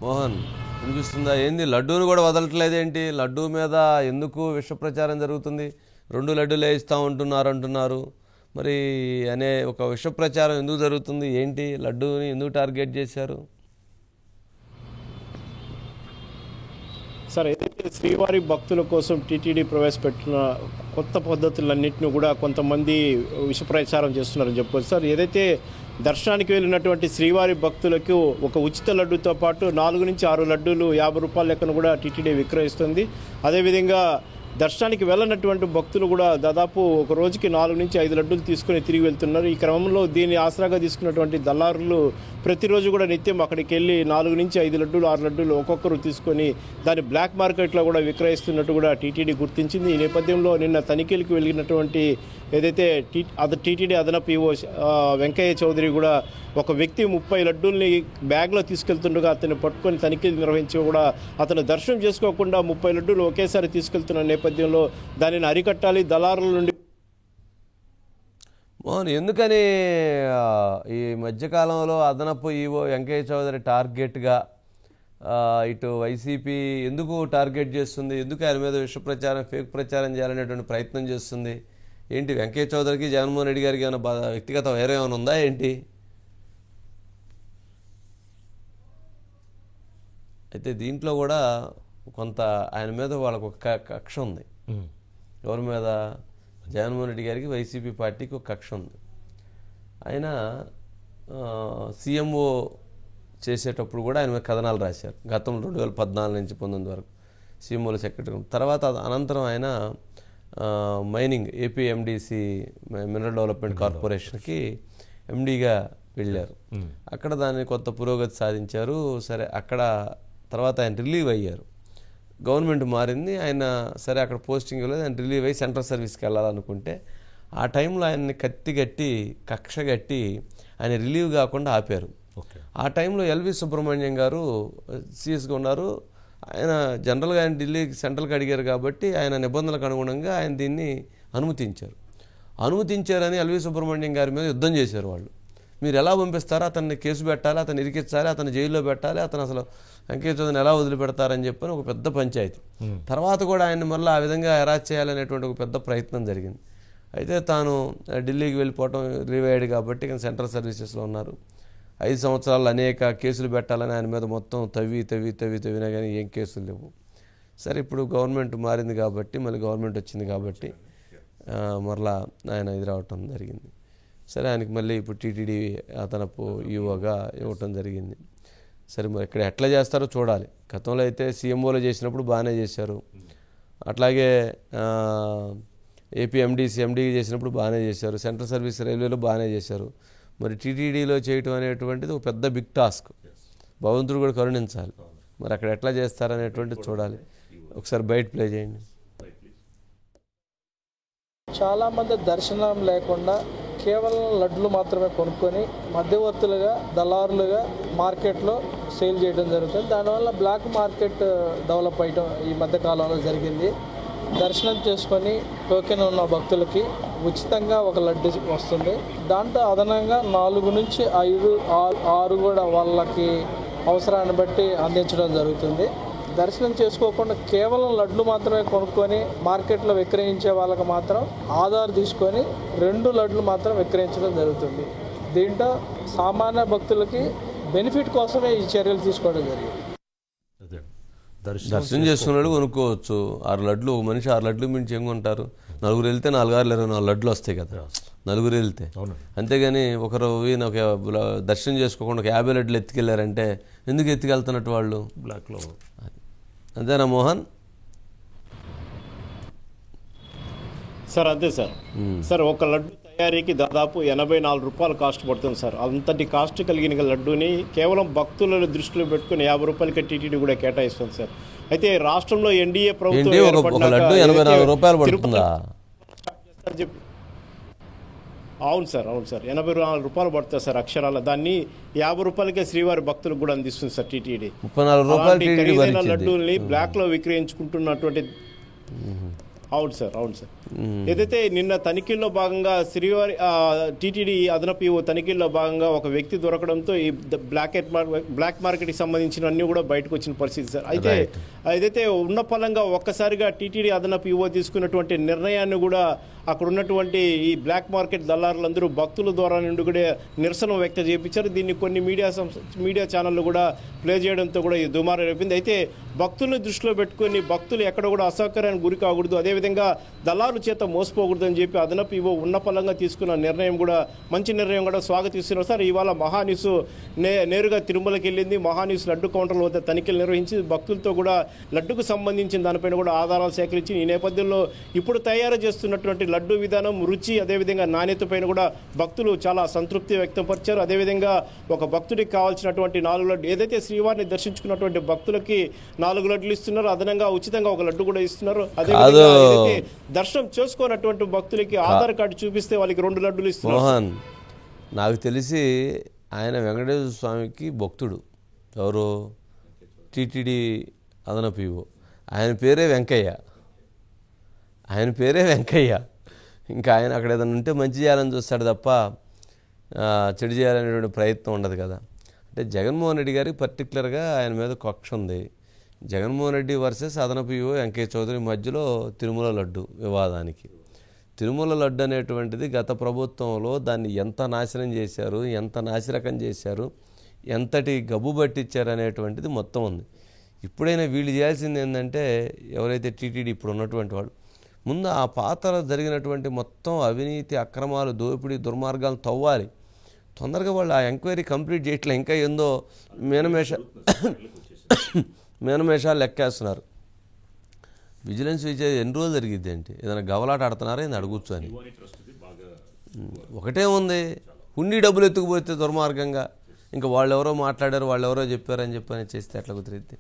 మోహన్ వినిపిస్తుందా? ఏంది లడ్డూను కూడా వదలట్లేదేంటి? లడ్డూ మీద ఎందుకు విష ప్రచారం జరుగుతుంది? 2 లడ్డూలే ఇస్తా అంటున్నారు. మరి అనే ఒక విష ప్రచారం ఎందుకు జరుగుతుంది? ఏంటి లడ్డూని ఎందుకు టార్గెట్ చేశారు? సార్, ఏదైతే శ్రీవారి భక్తుల కోసం టీటీడీ ప్రవేశపెట్టిన కొత్త పద్ధతులన్నింటినీ కూడా కొంతమంది విష ప్రచారం చేస్తున్నారని చెప్పుకోవచ్చు సార్. ఏదైతే దర్శనానికి వెళ్ళినటువంటి శ్రీవారి భక్తులకు ఒక ఉచిత లడ్డూతో పాటు 4 నుంచి 6 లడ్డూలు 50 రూపాయల లెక్కన కూడా టీటీడీ విక్రయిస్తుంది. అదేవిధంగా దర్శనానికి వెళ్ళినటువంటి భక్తులు కూడా దాదాపు ఒక రోజుకి 4 నుంచి 5 లడ్డూలు తీసుకుని తిరిగి వెళ్తున్నారు. ఈ క్రమంలో దీన్ని ఆసరాగా తీసుకున్నటువంటి దళారులు ప్రతిరోజు కూడా నిత్యం అక్కడికి వెళ్ళి 4 నుంచి 5 లడ్డూలు 6 లడ్డూలు ఒక్కొక్కరు తీసుకొని దాన్ని బ్లాక్ మార్కెట్లో కూడా విక్రయిస్తున్నట్టు కూడా టీటీడీ గుర్తించింది. ఈ నేపథ్యంలో నిన్న తనిఖీలకు వెళ్ళినటువంటి ఏదైతే టీటీడీ అదనపు ఈవో వెంకయ్య చౌదరి కూడా ఒక వ్యక్తి 30 లడ్డూల్ని బ్యాగ్లో తీసుకెళ్తుండగా అతన్ని పట్టుకొని తనిఖీలు నిర్వహించి కూడా అతను దర్శనం చేసుకోకుండా 30 లడ్డూలు ఒకేసారి తీసుకెళ్తున్న నేపథ్యంలో దానిని అరికట్టాలి, దళారుల నుండి. మోహన్, ఎందుకని ఈ మధ్యకాలంలో అదనపు ఈవో వెంకయ్య చౌదరి టార్గెట్గా ఇటు వైసీపీ ఎందుకు టార్గెట్ చేస్తుంది? ఎందుకు ఆయన మీద విష ప్రచారం, ఫేక్ ప్రచారం చేయాలనేటువంటి ప్రయత్నం చేస్తుంది? ఏంటి వెంకయ్య చౌదరికి జగన్మోహన్ రెడ్డి గారికి ఏమైనా వ్యక్తిగత వేరే ఏమైనా ఉందా ఏంటి? అయితే దీంట్లో కూడా కొంత ఆయన మీద వాళ్ళకు ఒక కక్ష ఉంది. ఎవరి మీద? జగన్మోహన్ రెడ్డి గారికి, వైసీపీ పార్టీకి ఒక కక్ష ఉంది. ఆయన సీఎంఓ చేసేటప్పుడు కూడా ఆయన మీద కథనాలు రాశారు. గతంలో 2014 నుంచి 19 వరకు సీఎంఓల సెక్రటరీ. తర్వాత అనంతరం ఆయన mining AP MDC mineral development కార్పొరేషన్కి ఎండీగా వెళ్ళారు. అక్కడ దాన్ని కొత్త పురోగతి సాధించారు. సరే, అక్కడ తర్వాత ఆయన రిలీవ్ అయ్యారు. గవర్నమెంట్ మారింది, ఆయన సరే అక్కడ పోస్టింగ్ ఇవ్వలేదు, ఆయన రిలీవ్ అయ్యి సెంట్రల్ సర్వీస్కి వెళ్ళాలనుకుంటే ఆ టైంలో ఆయన్ని కక్ష కట్టి ఆయన రిలీవ్ కాకుండా ఆపారు. ఆ టైంలో ఎల్వి సుబ్రహ్మణ్యం గారు సీఎస్గా ఉన్నారు. ఆయన జనరల్గా ఆయన ఢిల్లీకి సెంట్రల్కి అడిగారు కాబట్టి ఆయన నిబంధనలకు అనుగుణంగా ఆయన దీన్ని అనుమతించారని ఎల్వి సుబ్రహ్మణ్యం గారి మీద యుద్ధం చేశారు వాళ్ళు. మీరు ఎలా పంపిస్తారో, అతన్ని కేసు పెట్టాలి, అతన్ని ఇరికించాలి, అతన్ని జైల్లో పెట్టాలి, అతను అసలు వెంకయ్య చౌదరిని ఎలా వదిలిపెడతారని చెప్పని ఒక పెద్ద పంచాయతీ. తర్వాత కూడా ఆయన మళ్ళీ ఆ విధంగా హెరాస్ చేయాలనేటువంటి ఒక పెద్ద ప్రయత్నం జరిగింది. అయితే తాను ఢిల్లీకి వెళ్ళిపోవటం రిలీవ్ అయ్యాడు కాబట్టి సెంట్రల్ సర్వీసెస్లో ఉన్నారు. 5 సంవత్సరాలు అనేక కేసులు పెట్టాలని ఆయన మీద మొత్తం తవ్వినా కానీ ఏం కేసులు లేవు. సరే, ఇప్పుడు గవర్నమెంట్ మారింది కాబట్టి, మళ్ళీ గవర్నమెంట్ వచ్చింది కాబట్టి మరలా ఆయన ఎదురవటం జరిగింది. సరే, ఆయనకి మళ్ళీ ఇప్పుడు టీటీడీ అదనపు ఈవోగా ఇవ్వటం జరిగింది. సరే, మరి ఇక్కడ ఎట్లా చేస్తారో చూడాలి. గతంలో అయితే సీఎంఓలో చేసినప్పుడు బాగానే చేశారు. అట్లాగే ఏపీ ఎండీగా చేసినప్పుడు బాగానే చేశారు. సెంట్రల్ సర్వీస్ రైల్వేలో బాగానే చేశారు. మరి టీటీడీలో చేయటం అనేటువంటిది ఒక పెద్ద బిగ్ టాస్క్. భగవంతుడు కూడా కరుణించాలి. మరి అక్కడ ఎట్లా చేస్తారనేటువంటిది చూడాలి. ఒకసారి బయట ప్లే చేయండి. చాలామంది దర్శనం లేకుండా కేవలం లడ్లు మాత్రమే కొనుక్కొని మధ్యవర్తులుగా, దళారులుగా మార్కెట్లో సేల్ చేయడం జరుగుతుంది. దానివల్ల బ్లాక్ మార్కెట్ డెవలప్ అయ్యడం ఈ మధ్యకాలంలో జరిగింది. దర్శనం చేసుకొని టోకెన్ ఉన్న భక్తులకి ఉచితంగా ఒక లడ్డు వస్తుంది. దాంట్లో అదనంగా 4 నుంచి 5, 6 కూడా వాళ్ళకి అవసరాన్ని బట్టి అందించడం జరుగుతుంది. దర్శనం చేసుకోకుండా కేవలం లడ్లు మాత్రమే కొనుక్కొని మార్కెట్లో విక్రయించే వాళ్ళకి మాత్రం ఆధార్ తీసుకొని 2 లడ్లు మాత్రం విక్రయించడం జరుగుతుంది. దీంట్లో సామాన్య భక్తులకి బెనిఫిట్ కోసమే ఈ చర్యలు తీసుకోవడం జరిగింది. దర్శనం చేసుకున్నాడు కొనుక్కోవచ్చు. 6 లడ్లు, ఒక మనిషి 6 లడ్లు మించి ఏం కొంటారు? 4 వెళ్తే 4 6 24 లడ్లు వస్తాయి కదా, 4 వెళ్తే. అంతేగాని ఒకరు దర్శనం చేసుకోకుండా ఒక 50 లడ్లు ఎత్తుకెళ్ళారంటే ఎందుకు ఎత్తుకెళ్తున్నట్టు వాళ్ళు? బ్లాక్లో. అంతేనా మోహన్? సార్, అంతే సార్. సార్, ఒక లడ్డు తయారీకి దాదాపు 84 రూపాయలు కాస్ట్ పడుతుంది సార్. అంతటి కాస్ట్ కలిగిన లడ్డూని కేవలం భక్తులను దృష్టిలో పెట్టుకుని 50 రూపాయలకి టీటీడీ కూడా కేటాయిస్తుంది సార్. అయితే రాష్ట్రంలో ఎన్డీఏ ప్రభుత్వం అవును సార్ 84 రూపాయలు పడుతుంది సార్ అక్షరాల. దాన్ని 50 రూపాయలకే శ్రీవారి భక్తులకు కూడా అందిస్తుంది సార్ టీటీడీ. ఖరీదైన లడ్డూల్ని బ్లాక్ లో విక్రయించుకుంటున్నటువంటి. అవును సార్. ఏదైతే నిన్న తనిఖీల్లో భాగంగా శ్రీవారి టీటీడీ అదనపు ఈవో తనిఖీల్లో భాగంగా ఒక వ్యక్తి దొరకడంతో ఈ బ్లాక్ మార్కెట్కి సంబంధించిన అన్ని కూడా బయటకు వచ్చిన పరిస్థితి సార్. అయితే ఏదైతే ఉన్న పలంగా ఒక్కసారిగా టీటీడీ అదనపు ఈవో తీసుకున్నటువంటి నిర్ణయాన్ని కూడా అక్కడ ఉన్నటువంటి ఈ బ్లాక్ మార్కెట్ దళారులందరూ భక్తుల ద్వారా నుండి కూడా నిరసన వ్యక్తం చేయించారు. దీన్ని కొన్ని మీడియా ఛానళ్ళు కూడా ప్లే చేయడంతో కూడా ఈ దుమారం రేపింది. అయితే భక్తులను దృష్టిలో పెట్టుకుని భక్తులు ఎక్కడ కూడా అసౌకర్యానికి గురి కాకూడదు, అదేవిధంగా దళారు చేత మోసపోకూడదు అని చెప్పి అదనపు ఇవో ఉన్న పలంగా తీసుకున్న నిర్ణయం కూడా మంచి నిర్ణయం కూడా స్వాగతిస్తున్నారు సార్. ఇవాళ మహాన్యూస్ నేరుగా తిరుమలకి వెళ్ళింది. మహాన్యూస్ లడ్డు కౌంటర్ల వద్ద తనిఖీలు నిర్వహించి భక్తులతో కూడా లడ్డుకు సంబంధించిన దానిపైన కూడా ఆధారాలు సేకరించి ఈ నేపథ్యంలో ఇప్పుడు తయారు చేస్తున్నటువంటి లడ్డు విధానం, రుచి, అదేవిధంగా నాణ్యత పైన కూడా భక్తులు చాలా సంతృప్తి వ్యక్తపరిచారు. అదేవిధంగా ఒక భక్తుడికి కావాల్సినటువంటి 4 లడ్డు ఏదైతే శ్రీవారిని దర్శించుకున్నటువంటి భక్తులకి 4 లడ్డులు ఇస్తున్నారు, అదనంగా ఉచితంగా ఒక లడ్డు కూడా ఇస్తున్నారు. అదేవిధంగా ఏదైతే దర్శనం చేసుకోనటువంటి భక్తులకి ఆధార్ కార్డు చూపిస్తే వాళ్ళకి 2 లడ్డులు ఇస్తున్నారు. మోహన్, నాకు తెలిసి ఆయన వెంకటేశ్వర స్వామికి భక్తుడు. ఎవరు? టీటీడీ అదనపు ఈవో. ఆయన పేరే వెంకయ్య. ఇంకా ఆయన అక్కడ ఏదైనా ఉంటే మంచి చేయాలని చూస్తాడు తప్ప చెడు చేయాలనేటువంటి ప్రయత్నం ఉండదు కదా. అంటే జగన్మోహన్ రెడ్డి గారికి పర్టికులర్గా ఆయన మీద కక్ష ఉంది. జగన్మోహన్ రెడ్డి వర్సెస్ అదనపు ఈవో వెంకయ్య చౌదరి మధ్యలో తిరుమల లడ్డు వివాదానికి. తిరుమల లడ్డు అనేటువంటిది గత ప్రభుత్వంలో దాన్ని ఎంత నాశనం చేశారు, ఎంత నాసిరకం చేశారు, ఎంతటి గబ్బు పట్టించారు అనేటువంటిది మొత్తం ఉంది. ఇప్పుడైనా వీళ్ళు చేయాల్సింది ఏంటంటే, ఎవరైతే టీటీడీ ఇప్పుడు ఉన్నటువంటి వాళ్ళు ముందు ఆ పాత్ర జరిగినటువంటి మొత్తం అవినీతి, అక్రమాలు, దోపిడీ, దుర్మార్గాలు తవ్వాలి. తొందరగా వాళ్ళు ఆ ఎంక్వైరీ కంప్లీట్ చేయట్లే. ఇంకా ఏందో మేనమేషాలు లెక్కేస్తున్నారు. విజిలెన్స్ విజయ్ ఎన్ని రోజులు జరిగిద్ది ఏంటి? ఏదైనా గవలాట ఆడుతున్నారా ఏంది అడుగుచ్చు అని. ఒకటే ఉంది, హుండీ డబ్బులు ఎత్తుకుపోతే దుర్మార్గంగా ఇంకా వాళ్ళు ఎవరో మాట్లాడారు, వాళ్ళు ఎవరో చెప్పారని చెప్పని చేస్తే ఎట్లా కుదిరిద్ది?